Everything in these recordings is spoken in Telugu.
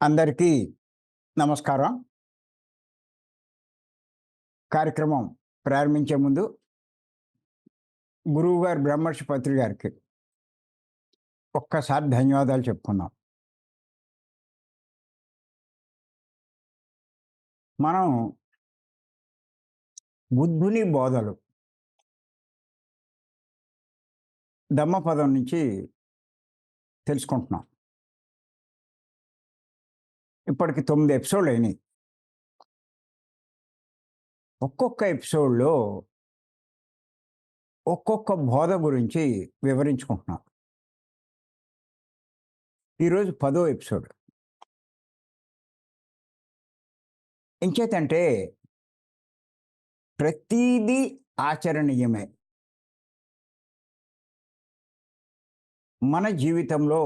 అందరికీ నమస్కారం. కార్యక్రమం ప్రారంభించే ముందు గురువుగారు బ్రహ్మర్షి పత్రి గారికి ఒక్కసారి ధన్యవాదాలు చెప్పుకుందాం. మనం బుద్ధుని బోధలు ధమ్మపదం నుంచి తెలుసుకుంటున్నాం. ఇప్పటికి 9 ఎపిసోడ్‌లు అయినాయి. ఒక్కొక్క ఎపిసోడ్‌లో ఒక్కొక్క బోధ గురించి వివరించుకుంటున్నాం. ఈరోజు 10వ ఎపిసోడ్. ఎంచేతంటే ప్రతీదీ ఆచరణీయమే. మన జీవితంలో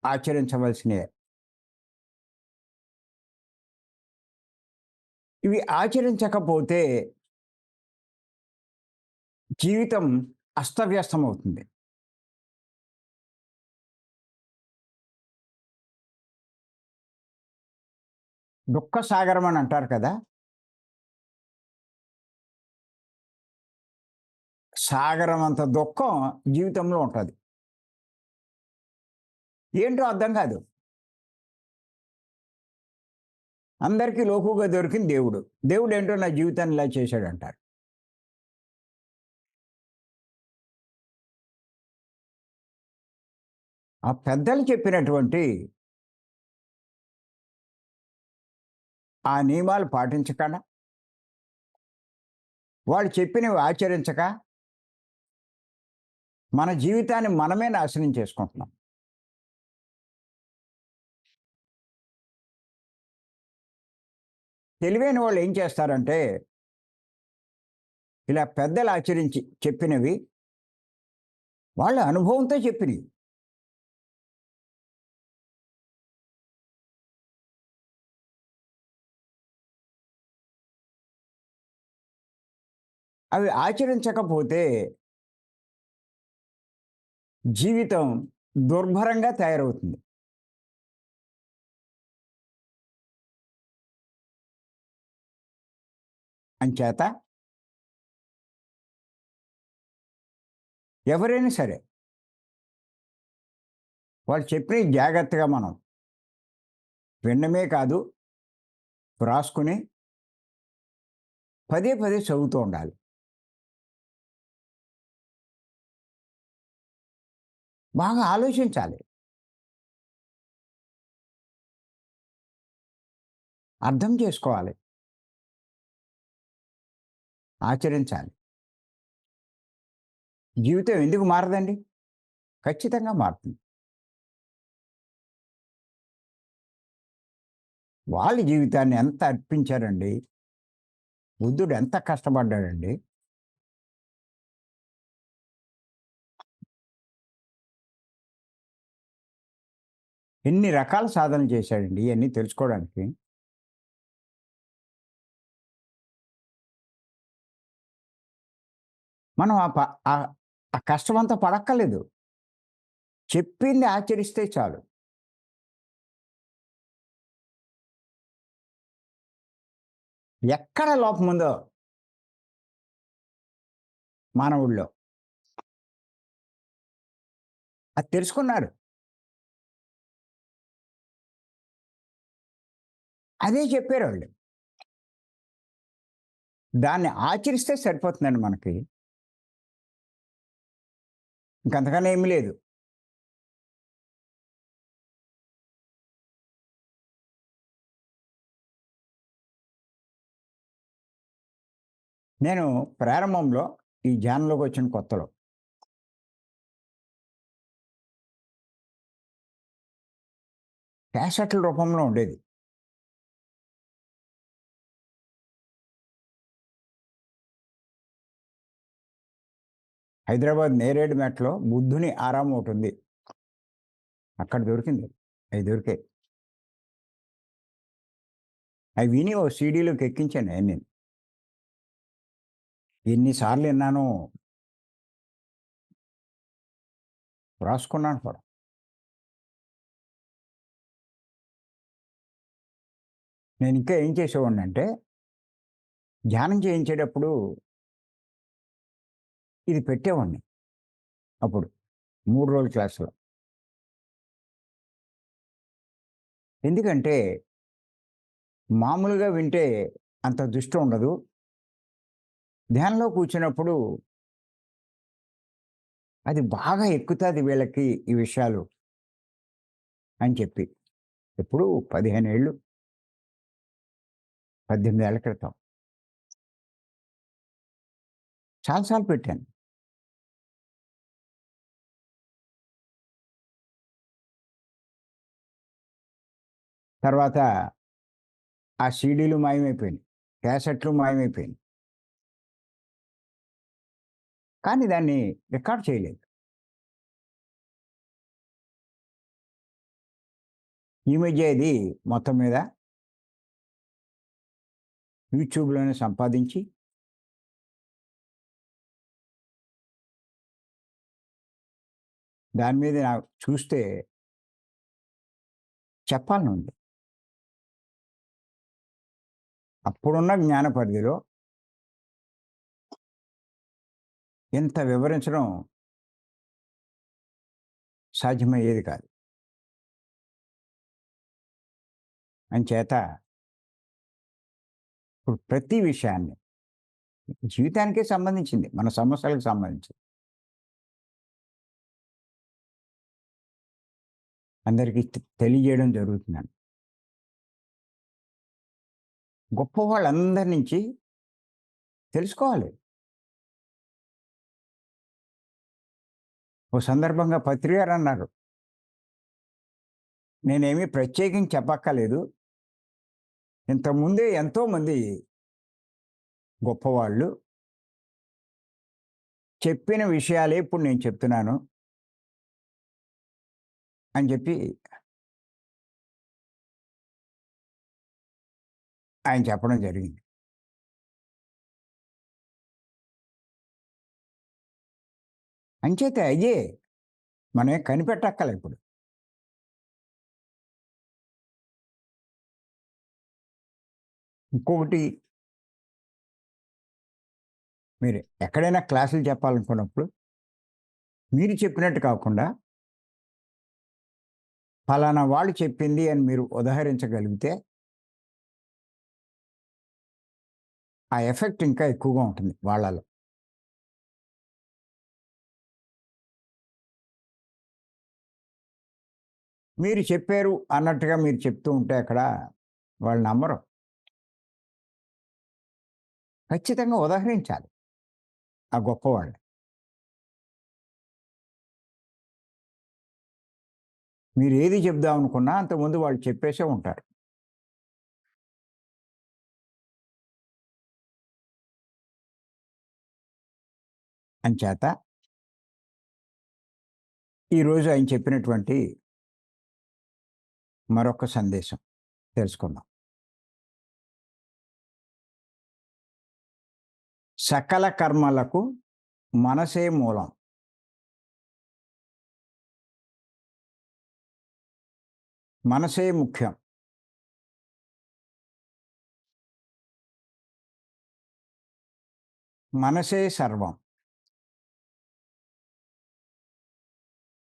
ఆచరించవలసినయే. ఇవి ఆచరించకపోతే జీవితం అస్తవ్యస్తమవుతుంది. దుఃఖ సాగరం అని అంటారు కదా! సాగరం అంత దుఃఖం జీవితంలో ఉంటది. ఏంటో అర్థం కాదు. అందరికీ లోకువగా దొరికింది దేవుడు. దేవుడేంటో నా జీవితాన్ని ఇలా చేశాడంటారు. ఆ పెద్దలు చెప్పినటువంటి ఆ నియమాలు పాటించకుండా, వాళ్ళు చెప్పినవి ఆచరించక, మన జీవితాన్ని మనమే నాశనం చేసుకుంటున్నాం. తెలివైన వాళ్ళు ఏం చేస్తారంటే, ఇలా పెద్దలు ఆచరించి చెప్పినవి, వాళ్ళ అనుభవంతో చెప్పినవి. అవి ఆచరించకపోతే జీవితం దుర్భరంగా తయారవుతుంది. అంచేత ఎవరైనా సరే వాళ్ళు చెప్పినవి జాగ్రత్తగా మనం వినడమే కాదు, వ్రాసుకుని పదే పదే చదువుతూ ఉండాలి. బాగా ఆలోచించాలి. అర్థం చేసుకోవాలి. ఆచరించాలి. జీవితం ఎందుకు మారదండి? ఖచ్చితంగా మారుతుంది. వాళ్ళ జీవితాన్ని ఎంత అర్పించారండి. బుద్ధుడు ఎంత కష్టపడ్డాడండి. ఎన్ని రకాల సాధనలు చేశాడండి ఇయన్నీ తెలుసుకోవడానికి. మనం ఆ ప ఆహ్, ఆ కష్టమంతా పడక్కర్లేదు. చెప్పింది ఆచరిస్తే చాలు. ఎక్కడ లోపముందో మానవుల్లో అది తెలుసుకున్నారు. అదే చెప్పారాళ్ళు. దాన్ని ఆచరిస్తే సరిపోతుందండి మనకి. ఇంకంతకన్నా ఏమి లేదు. నేను ప్రారంభంలో ఈ ధ్యానంలోకొచ్చిన కొత్తలో క్యాసెట్‌ల రూపంలో ఉండేది. హైదరాబాద్ నేరేడుమెట్లో బుద్ధుని ఆరామం ఒకటుంది. అక్కడ దొరికింది. అయి దొరికాయి. అవి విని ఓ సీడీలోకి ఎక్కించాను అయన్నీను. ఎన్ని సార్లు ఇన్నానో రాసుకున్నాను కూడా. నేను ఇంకా ఏం చేసేవాడినంటే, ధ్యానం చేయించేటప్పుడు ఇది పెట్టేవాడిని అప్పుడు 3 రోజుల క్లాస్‌లో. ఎందుకంటే, మామూలుగా వింటే అంత దృష్టి ఉండదు. ధ్యానంలో కూర్చున్నప్పుడు అది బాగా ఎక్కుతాది వీళ్ళకి ఈ విషయాలు అని చెప్పి. ఎప్పుడు 15 ఏళ్ళు, 18 ఏళ్ల క్రితం. చాలా సార్లు పెట్టాను. తర్వాత ఆ సీడీలు మాయమైపోయినాయి. క్యాసెట్లు మాయమైపోయినాయి. కానీ దాన్ని రికార్డ్ చేయలేదు. ఈ మధ్య ఇది మొత్తం మీద యూట్యూబ్‌లోనే సంపాదించి, దాని మీద నాకు చూస్తే చెప్పాలనుంది. అప్పుడున్న జ్ఞాన పరిధిలో ఇంత వివరించడం సాధ్యమయ్యేది కాదు. అంచేత ఇప్పుడు ప్రతి విషయాన్ని జీవితానికే సంబంధించింది. మన సమస్యలకు సంబంధించింది. అందరికీ తెలియజేయడం జరుగుతుందండి. గొప్పవాళ్ళందరి నుంచి తెలుసుకోవాలి. ఓ సందర్భంగా పత్రి గారన్నారు, "నేనేమి ప్రత్యేకించి చెప్పక్కర్లేదు. ఇంతకుముందే ఎంతోమంది గొప్పవాళ్ళు చెప్పిన విషయాలే ఇప్పుడు నేను చెప్తున్నాను" అని చెప్పి ఆయన చెప్పడం జరిగింది. అంచేత అయ్యే మనం కనిపెట్టక్కర్లే ఇప్పుడు. ఇంకొకటి మీరు ఎక్కడైనా క్లాసులు చెప్పాలనుకున్నప్పుడు, మీరు చెప్పినట్టు కాకుండా, ఫలానా వాళ్ళు చెప్పింది అని మీరు ఉదహరించగలిగితే, ఆ ఎఫెక్ట్ ఇంకా ఎక్కువగా ఉంటుంది వాళ్ళలో. మీరు చెప్పారు అన్నట్టుగా మీరు చెప్తూ ఉంటే అక్కడ వాళ్ళు నమ్మరు. ఖచ్చితంగా ఉదహరించాలి ఆ గొప్పవాళ్ళని. మీరు ఏది చెప్దామనుకున్నా అంతకుముందు వాళ్ళు చెప్పేసే ఉంటారు. అంచేత ఈరోజు ఆయన చెప్పినటువంటి మరొక సందేశం తెలుసుకుందాం. సకల కర్మలకు మనసే మూలం. మనసే ముఖ్యం. మనసే సర్వం.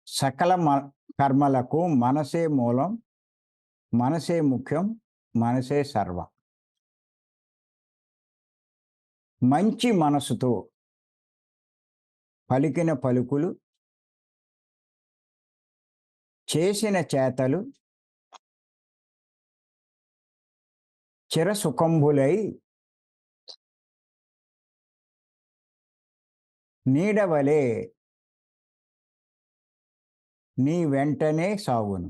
సకల కర్మలకు మనసే మూలం. మనసే ముఖ్యం. మనసే సర్వం. మంచి మనసుతో పలికిన పలుకులు, చేసిన చేతలు చిరసుఖంబులై నీడవలే నీ వెంటనే సాగును.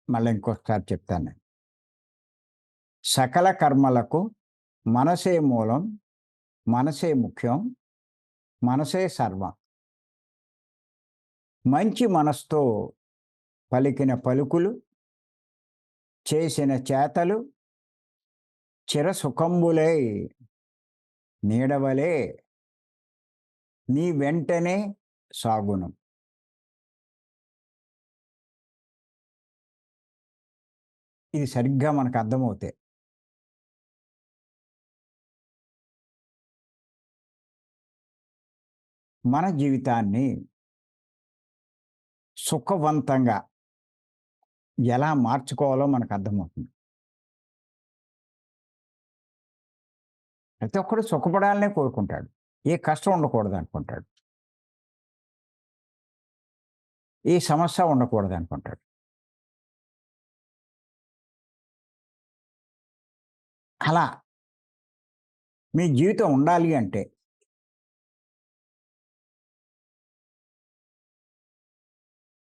మళ్ళీ ఇంకొకసారి చెప్తాను. సకల కర్మలకు మనసే మూలం. మనసే ముఖ్యం. మనసే సర్వం. మంచి మనసుతో పలికిన పలుకులు, చేసిన చేతలు చిరసుఖంబులై నీడవలే నీ వెంటనే సాగును. ఇది సరిగ్గా మనకు అర్థమవుతాయి. మన జీవితాన్ని సుఖవంతంగా ఎలా మార్చుకోవాలో మనకు అర్థమవుతుంది. ప్రతి ఒక్కడు సుఖపడాలనే కోరుకుంటాడు. ఏ కష్టం ఉండకూడదనుకుంటాడు. ఏ సమస్య ఉండకూడదనుకుంటాడు. అలా మీ జీవితం ఉండాలి అంటే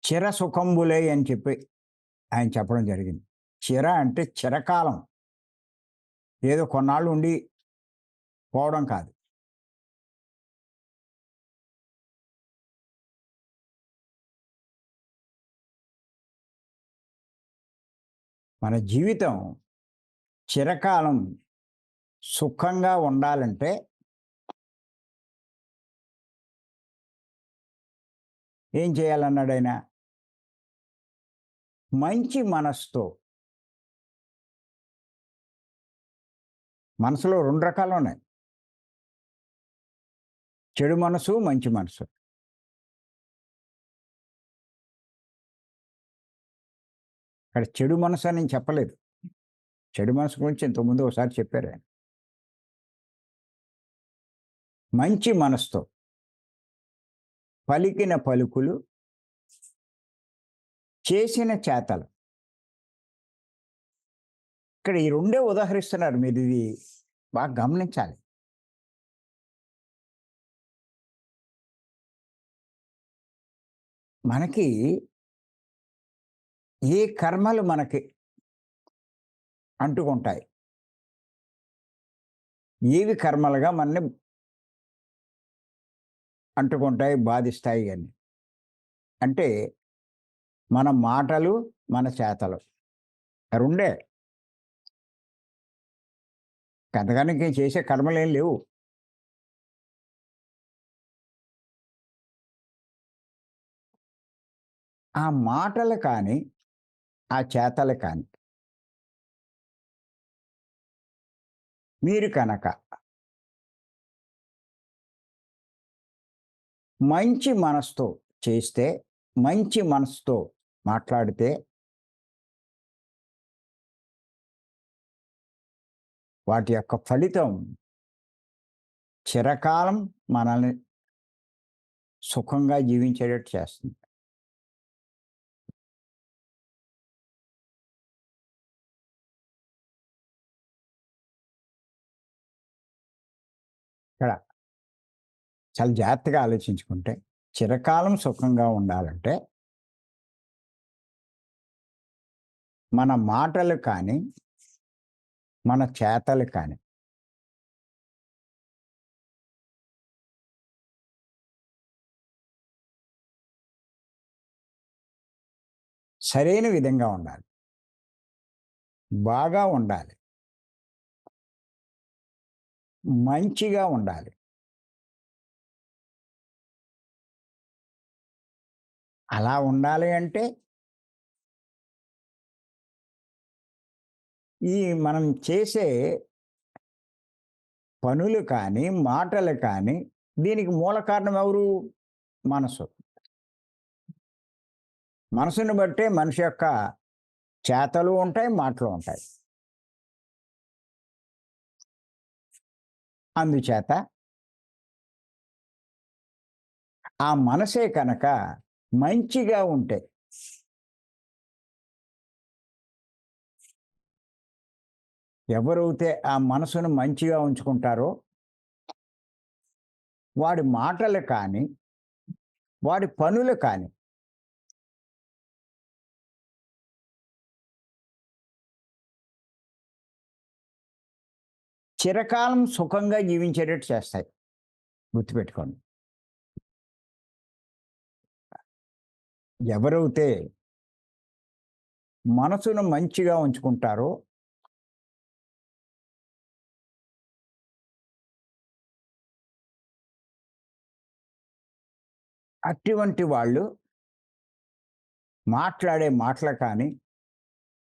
చిరసుఖంబులే అని చెప్పి ఆయన చెప్పడం జరిగింది. చిర అంటే చిరకాలం. ఏదో కొన్నాళ్ళు ఉండి పోవడం కాదు. మన జీవితం చిరకాలం సుఖంగా ఉండాలంటే ఏం చేయాలన్నాడాయన? మంచి మనస్సుతో. మనసులో 2 రకాలున్నాయి. చెడు మనసు, మంచి మనసు. ఇక్కడ చెడు మనసు అని నేను చెప్పలేదు. చెడు మనసు గురించి ఇంతకుముందు ఒకసారి చెప్పారాయన. మంచి మనసుతో పలికిన పలుకులు, చేసిన చేతలు. ఇక్కడ ఈ 2 ఉదాహరిస్తున్నారు. మీరిది బాగా గమనించాలి. మనకి ఏ కర్మలు మనకి అంటుకుంటాయి? ఏవి కర్మలుగా మనని అంటుకుంటాయి, బాధిస్తాయి అని? అంటే మన మాటలు, మన చేతలు. 2. అంతగాని ఇంకేం చేసే కర్మలేం లేవు. ఆ మాటలు కానీ, ఆ చేతలు కానీ మీరు కనుక మంచి మనసుతో చేస్తే, మంచి మనసుతో మాట్లాడితే వాటి యొక్క ఫలితం చిరకాలం మనల్ని సుఖంగా జీవించేటట్టు చేస్తుంది. ఇక్కడ చాలా జాగ్రత్తగా ఆలోచించుకుంటే చిరకాలం సుఖంగా ఉండాలంటే మన మాటలు కానీ, మన చేతలు కానీ సరైన విధంగా ఉండాలి. బాగా ఉండాలి. మంచిగా ఉండాలి. అలా ఉండాలి అంటే ఈ మనం చేసే పనులు కానీ, మాటలు కానీ దీనికి మూల కారణం ఎవరు? మనసు. మనసుని బట్టే మనిషి యొక్క చేతలు ఉంటాయి, మాటలు ఉంటాయి. అందుచేత ఆ మనసే కనుక మంచిగా ఉంటే ఎవరైతే ఆ మనసును మంచిగా ఉంచుకుంటారో వాడి మాటలు కానీ, వాడి పనులు కానీ చిరకాలం సుఖంగా జీవించేటట్టు చేస్తాయి. గుర్తుపెట్టుకోండి. ఎవరైతే మనసును మంచిగా ఉంచుకుంటారో అటువంటి వాళ్ళు మాట్లాడే మాటలు కానీ,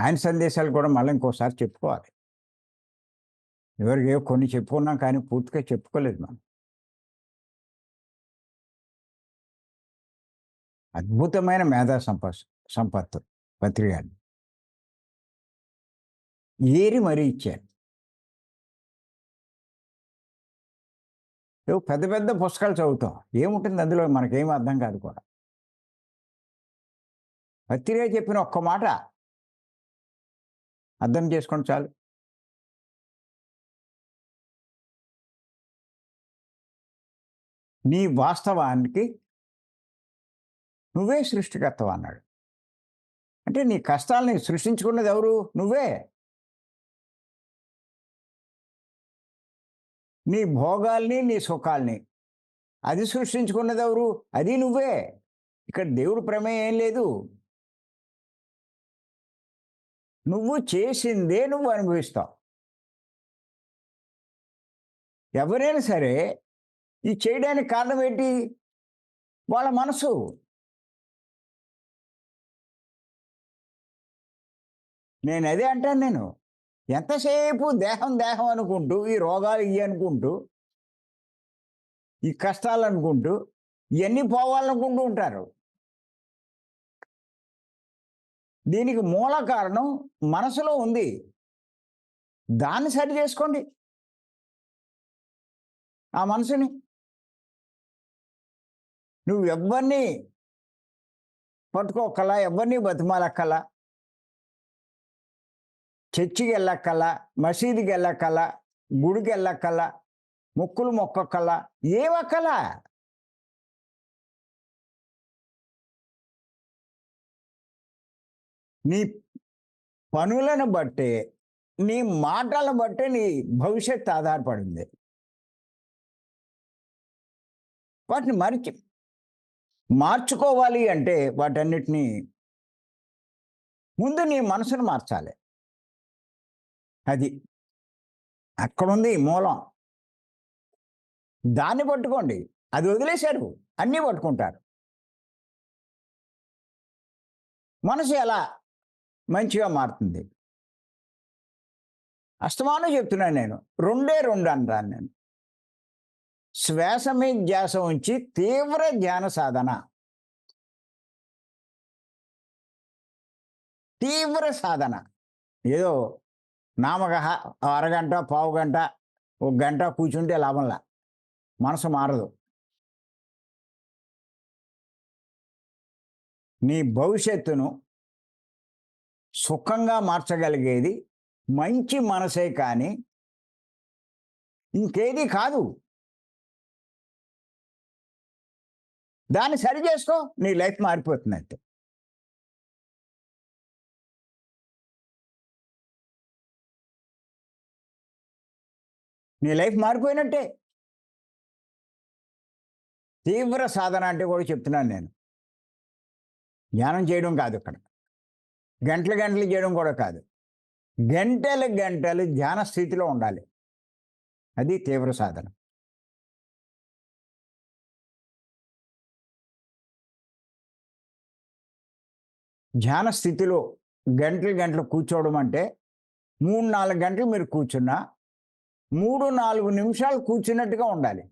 ఆయన సందేశాలు కూడా మళ్ళీ ఇంకోసారి చెప్పుకోవాలి. ఎవరికో కొన్ని చెప్పుకున్నాం కానీ పూర్తిగా చెప్పుకోలేదు మనం. అద్భుతమైన మేధా సంపత్తు పత్రి గారిది. ఏరి మరీ ఇచ్చారు. ఏవో పెద్ద పెద్ద పుస్తకాలు చదువుతాం. ఏముంటుంది అందులో మనకేమి అర్థం కాదు కూడా. పత్రి గారు చెప్పిన ఒక్క మాట అర్థం చేసుకోండి చాలు. నీ వాస్తవానికి నువ్వే సృష్టికర్తవు అన్నాడు. అంటే నీ కష్టాల్ని సృష్టించుకున్నది ఎవరు? నువ్వే. నీ భోగాల్ని, నీ సుఖాల్ని అది సృష్టించుకున్నది ఎవరు? అది నువ్వే. ఇక్కడ దేవుడి ప్రమేయం ఏం లేదు. నువ్వు చేసిందే నువ్వు అనుభవిస్తావు. ఎవరైనా సరే ఇది చేయడానికి కారణం ఏంటి? వాళ్ళ మనసు. నేనదే అంటాను నేను. ఎంతసేపు దేహం, దేహం అనుకుంటూ, ఈ రోగాలు ఇయి అనుకుంటూ, ఈ కష్టాలనుకుంటూ, ఇయన్నీ పోవాలనుకుంటూ ఉంటారు. దీనికి మూల కారణం మనసులో ఉంది. దాన్ని సరి చేసుకోండి. ఆ మనసుని. నువ్వు ఎవ్వరిని పట్టుకోక్కలా, ఎవ్వరిని బతిమాలక్కలా, చర్చికెళ్ళక్కలా, మసీదుకెళ్ళక్కలా, గుడికెళ్ళక్కలా, మొక్కులు మొక్కక్కలా, ఏమక్కలా. నీ పనులను బట్టే, నీ మాటలను బట్టే నీ భవిష్యత్తు ఆధారపడింది. వాటిని మార్చుకోవాలి అంటే వాటన్నిటిని ముందు నీ మనసును మార్చాలి. అది. అక్కడుంది మూలం. దాన్ని పట్టుకోండి. అది వదిలేశారు. అన్నీ పట్టుకుంటారు. మనసు ఎలా మంచిగా మారుతుంది? అస్తమానం చెప్తున్నాను నేను. రెండే రెండు అంటాను నేను. శ్వాస మీద ధ్యాస ఉంచి తీవ్ర ధ్యాన సాధన. తీవ్ర సాధన. ఏదో నామకహ అరగంట, పావుగంట, ఒక గంట కూర్చుంటే లాభంలా. మనసు మారదు. నీ భవిష్యత్తును సుఖంగా మార్చగలిగేది మంచి మనసే కానీ ఇంకేది కాదు. దాన్ని సరి చేసుకో, నీ లైఫ్ మారిపోతుందంతే. నీ లైఫ్ మారిపోయినట్టే. తీవ్ర సాధన అంటే కూడా చెప్తున్నాను నేను. ధ్యానం చేయడం కాదు ఇక్కడ. గంటలు గంటలు చేయడం కూడా కాదు. గంటలు గంటలు ధ్యాన స్థితిలో ఉండాలి. అది తీవ్ర సాధన. ధ్యాన స్థితిలో గంటలు గంటలు కూర్చోవడం అంటే 3, 4 గంటలు మీరు కూర్చున్నా 3, 4 నిమిషాలు కూర్చున్నట్టుగా ఉండాలి.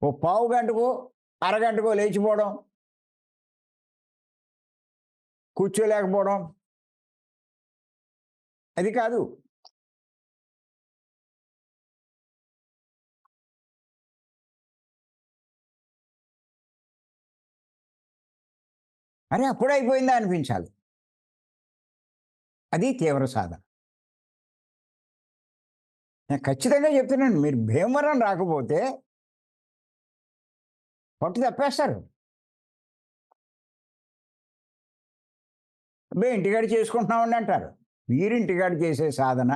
ఓ పావు గంటకో, అరగంటకో లేచిపోవడం, కూర్చోలేకపోవడం అది కాదు. అరే అప్పుడే అయిపోయిందా అనిపించాలి. అది తీవ్ర సాధన. నేను ఖచ్చితంగా చెప్తున్నాను. మీరు భీమవరం రాకపోతే పట్టు తప్పేస్తారు. అబ్బే ఇంటికాడ చేసుకుంటున్నామండి అంటారు. మీరు ఇంటికాడ చేసే సాధన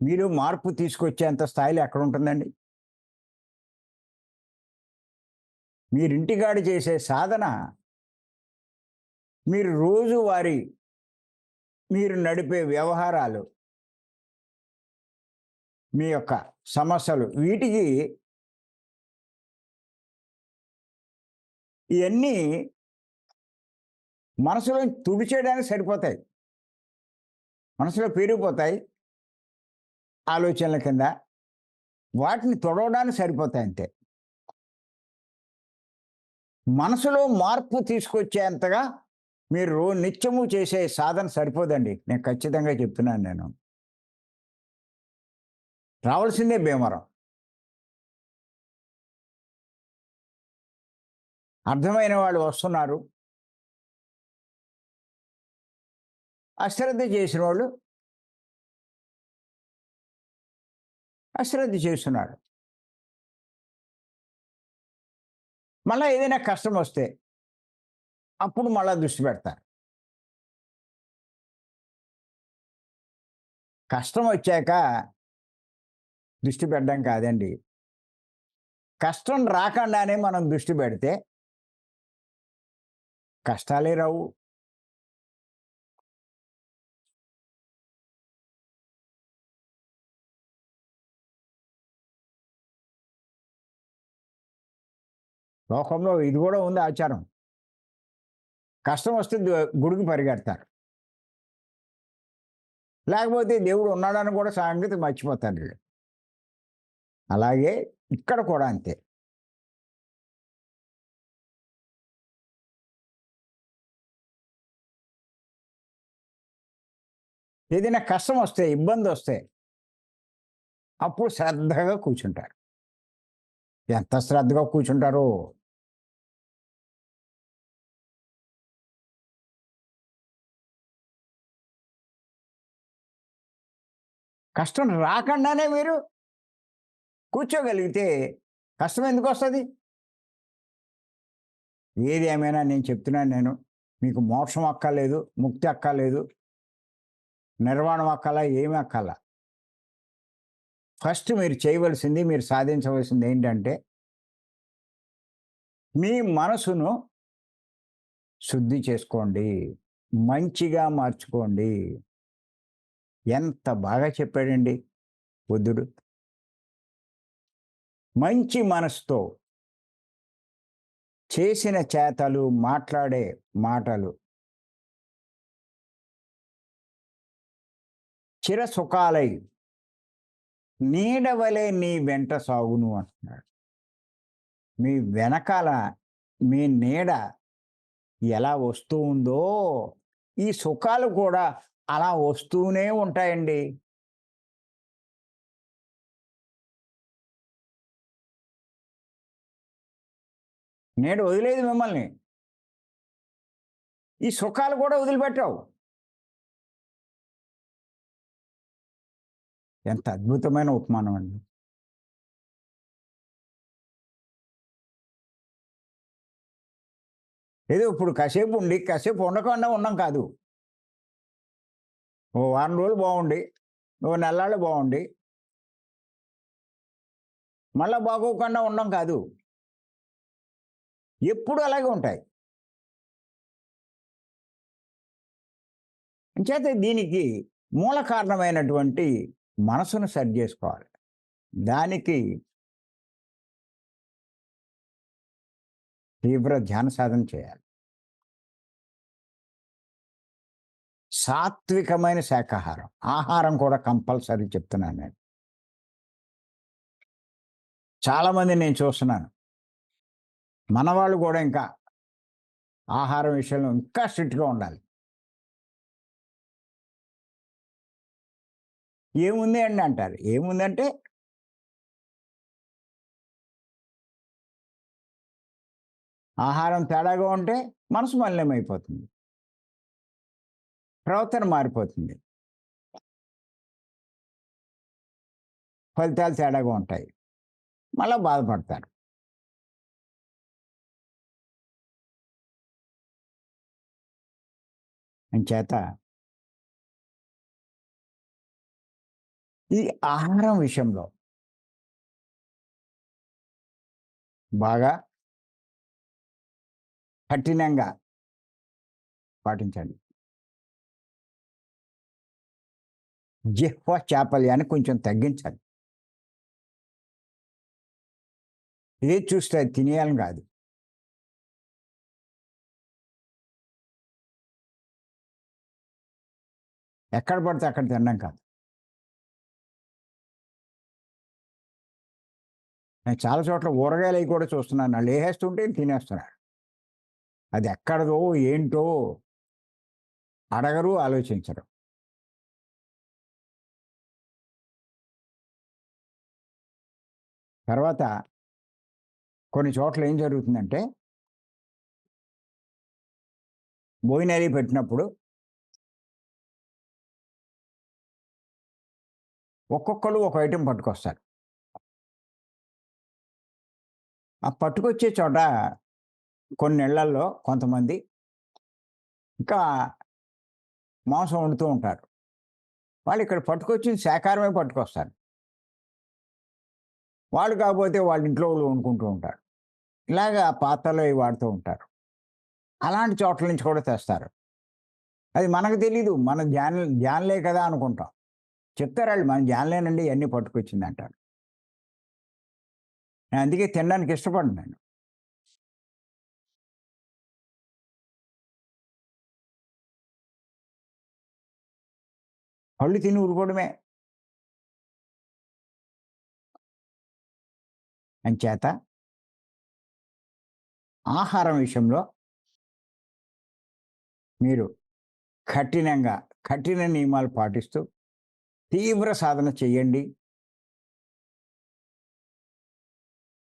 మీరు మార్పు తీసుకొచ్చేంత స్థాయిలో ఎక్కడ ఉంటుందండి? మీరింటికాడ చేసే సాధన మీరు రోజువారీ మీరు నడిపే వ్యవహారాలు, మీ యొక్క సమస్యలు వీటికి ఇవన్నీ మనసులో తుడిచేయడానికి సరిపోతాయి. మనసులో పేరుకుపోతాయి ఆలోచనల కింద. వాటిని తుడవడానికి సరిపోతాయి అంతే. మనసులో మార్పు తీసుకొచ్చేంతగా మీరు నిత్యము చేసే సాధన సరిపోదండి. నేను ఖచ్చితంగా చెప్తున్నాను నేను. రావాల్సిందే భీమవరం. అర్థమైన వాళ్ళు వస్తున్నారు. అశ్రద్ధ చేసిన వాళ్ళు అశ్రద్ధ చేస్తున్నారు. మళ్ళా ఏదైనా కష్టం వస్తే అప్పుడు మళ్ళా దృష్టి పెడతారు. కష్టం వచ్చాక దృష్టి పెట్టడం కాదండి. కష్టం రాకుండానే మనం దృష్టి పెడితే కష్టాలే రావు. లోకంలో ఇది కూడా ఉంది ఆచారం. కష్టం వస్తే గుడికి పరిగెడతారు. లేకపోతే దేవుడు ఉన్నాడని కూడా సంగతి మర్చిపోతారు వీళ్ళు. అలాగే ఇక్కడ కూడా అంతే. ఏదైనా కష్టం వస్తే, ఇబ్బంది వస్తే అప్పుడు శ్రద్ధగా కూర్చుంటారు. ఎంత శ్రద్ధగా కూర్చుంటారో. కష్టం రాకుండానే మీరు కూర్చోగలిగితే కష్టం ఎందుకు వస్తుంది? ఏది ఏమైనా నేను చెప్తున్నాను నేను. మీకు మోక్షం అక్కర్లేదు, ముక్తి అక్కర్లేదు, నిర్వాణం అక్కల, ఏమి అక్కల. ఫస్ట్ మీరు చేయవలసింది, మీరు సాధించవలసింది ఏంటంటే మీ మనసును శుద్ధి చేసుకోండి. మంచిగా మార్చుకోండి. ఎంత బాగా చెప్పాడండి బుద్ధుడు. మంచి మనసుతో చేసిన చేతలు, మాట్లాడే మాటలు చిరసుఖాలై నీడవలే నీ వెంట సాగును అంటున్నాడు. మీ వెనకాల మీ నీడ ఎలా వస్తూ ఉందో ఈ సుఖాలు కూడా అలా వస్తూనే ఉంటాయండి. నీడ వదిలేదు మిమ్మల్ని. ఈ సుఖాలు కూడా వదిలిపెట్టవు. ఎంత అద్భుతమైన ఉపమానం అండి. ఏదో ఇప్పుడు కాసేపు ఉండి, కాసేపు ఉండకుండా ఉన్నాం కాదు. ఓ వారం రోజులు బాగుండి, ఓ నెల్లాళ్ళు బాగుండి, మళ్ళా బాగోకుండా ఉండం కాదు. ఎప్పుడు అలాగే ఉంటాయి. అంచేత దీనికి మూల కారణమైనటువంటి మనసును సరి చేసుకోవాలి. దానికి తీవ్ర ధ్యాన సాధన చేయాలి. సాత్వికమైన శాకాహారం, ఆహారం కూడా కంపల్సరీ చెప్తున్నాను నేను. చాలామంది నేను చూస్తున్నాను. మనవాళ్ళు కూడా ఇంకా ఆహారం విషయంలో ఇంకా స్ట్రిక్ట్‌గా ఉండాలి. ఏముంది అండి అంటారు. ఏముందంటే ఆహారం తేడాగా ఉంటే మనసు మలినమైపోతుంది. ప్రవర్తన మారిపోతుంది. ఫలితాలు తేడాగా ఉంటాయి. మళ్ళా బాధపడతారు. అంచేత ఈ ఆహారం విషయంలో బాగా కఠినంగా పాటించండి. జిహ్వ చాపల్యాన్ని కొంచెం తగ్గించాలి. ఏది చూస్తే అది తినేయాలని కాదు. ఎక్కడ పడితే అక్కడ తినడం కాదు. నేను చాలా చోట్ల ఊరగాయలయి కూడా చూస్తున్నాను. ఆళ్ళేసేస్తుంటే తినేస్తున్నారు. అది ఎక్కడిదో, ఏంటో అడగరు, ఆలోచించరు. తర్వాత కొన్ని చోట్ల ఏం జరుగుతుందంటే, భోజనాలయి పెట్టినప్పుడు ఒక్కొక్కళ్ళు ఒక ఐటెమ్ పట్టుకొస్తారు. ఆ పట్టుకొచ్చే చోట కొన్నిళ్ళల్లో కొంతమంది ఇంకా మాంసం వండుతూ ఉంటారు. వాళ్ళిక్కడ పట్టుకొచ్చింది శాకాహారమే పట్టుకొస్తారు. వాళ్ళు కాకపోతే వాళ్ళ ఇంట్లో వాళ్ళు వండుకుంటూ ఉంటారు. ఇలాగా పాత్రలు అవి వాడుతూ ఉంటారు. అలాంటి చోట్ల నుంచి కూడా తెస్తారు. అది మనకు తెలీదు. మన జాన్‌లే కదా అనుకుంటాం. చెప్తారాళ్ళు మన జాన్‌లేనండి ఇయన్నీ పట్టుకొచ్చిందంటారు. నేను అందుకే తినడానికి ఇష్టపడను నేను. పళ్ళు తిని ఊరుకోవడమే. అంచేత ఆహారం విషయంలో మీరు కఠినంగా, కఠిన నియమాలు పాటిస్తూ తీవ్ర సాధన చెయ్యండి.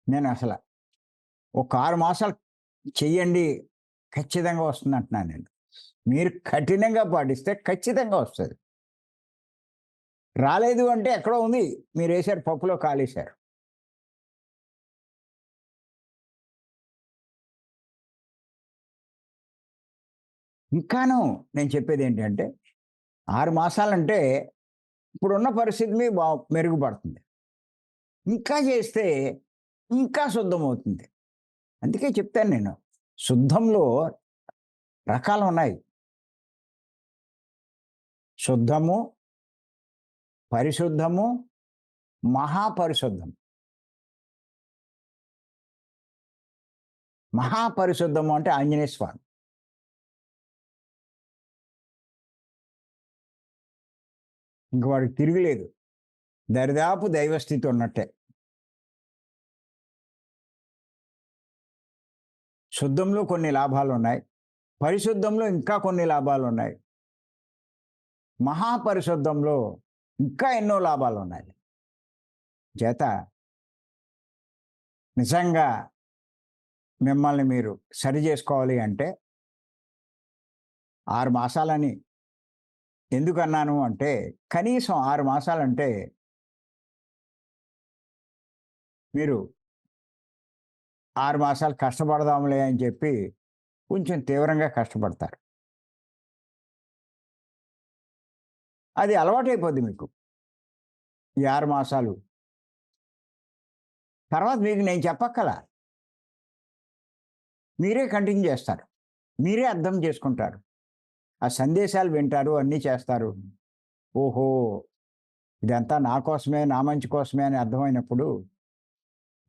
నేనసల ఒక 6 మాసాలు చెయ్యండి. ఖచ్చితంగా వస్తుందంటున్నాను నేను. మీరు కఠినంగా పాటిస్తే ఖచ్చితంగా వస్తది. రాలేదు అంటే ఎక్కడో ఉంది. మీరేసారు పప్పులో కాలేశారు. ఇంకాను నేను చెప్పేదేంటంటే 6 మాసాలంటే ఇప్పుడున్న పరిస్థితి మీ మెరుగుపడుతుంది. ఇంకా చేస్తే ఇంకా శుద్ధమవుతుంది. అందుకే చెప్తాను నేను. శుద్ధంలో రకాలున్నాయి. శుద్ధము, పరిశుద్ధము, మహాపరిశుద్ధం. మహాపరిశుద్ధము అంటే ఆంజనేయ స్వామి. ఇంక వాడికి తిరుగులేదు. దరిదాపు దైవస్థితి ఉన్నట్టే. శుద్ధంలో కొన్ని లాభాలున్నాయి. పరిశుద్ధంలో ఇంకా కొన్ని లాభాలున్నాయి. మహాపరిశుద్ధంలో ఇంకా ఎన్నో లాభాలున్నాయి. చేత నిజంగా మిమ్మల్ని మీరు సరి చేసుకోవాలి అంటే 6 మాసాలని ఎందుకన్నాను అంటే, కనీసం 6 మాసాలంటే మీరు 6 మాసాలు కష్టపడదాంలే అని చెప్పి కొంచెం తీవ్రంగా కష్టపడతారు. అది అలవాటైపోద్ది మీకు. ఈ 6 మాసాలు. తర్వాత మీకు నేను చెప్పక్కల. మీరే కంటిన్యూ చేస్తారు. మీరే అర్థం చేసుకుంటారు. ఆ సందేశాలు వింటారు, అన్నీ చేస్తారు. ఓహో! ఇదంతా నా కోసమే, నా మంచి కోసమే అని అర్థమైనప్పుడు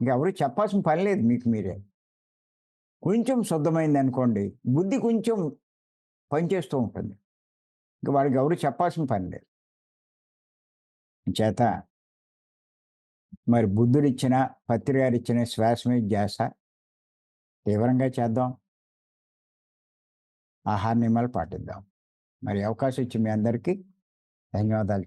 ఇంకెవరు చెప్పాల్సిన పని లేదు మీకు మీరే. కొంచెం శుద్ధమైందనుకోండి, బుద్ధి కొంచెం పనిచేస్తూ ఉంటుంది. ఇంక వాడికి ఎవరు చెప్పాల్సిన పని లేదు. చేత మరి బుద్ధుడిచ్చిన, పత్రి గారిచ్చిన శ్వాస మీద ధ్యాస తీవ్రంగా చేద్దాం. ఆహార నియమాలు పాటిద్దాం. మరి అవకాశం ఇచ్చిన మీ అందరికీ ధన్యవాదాలు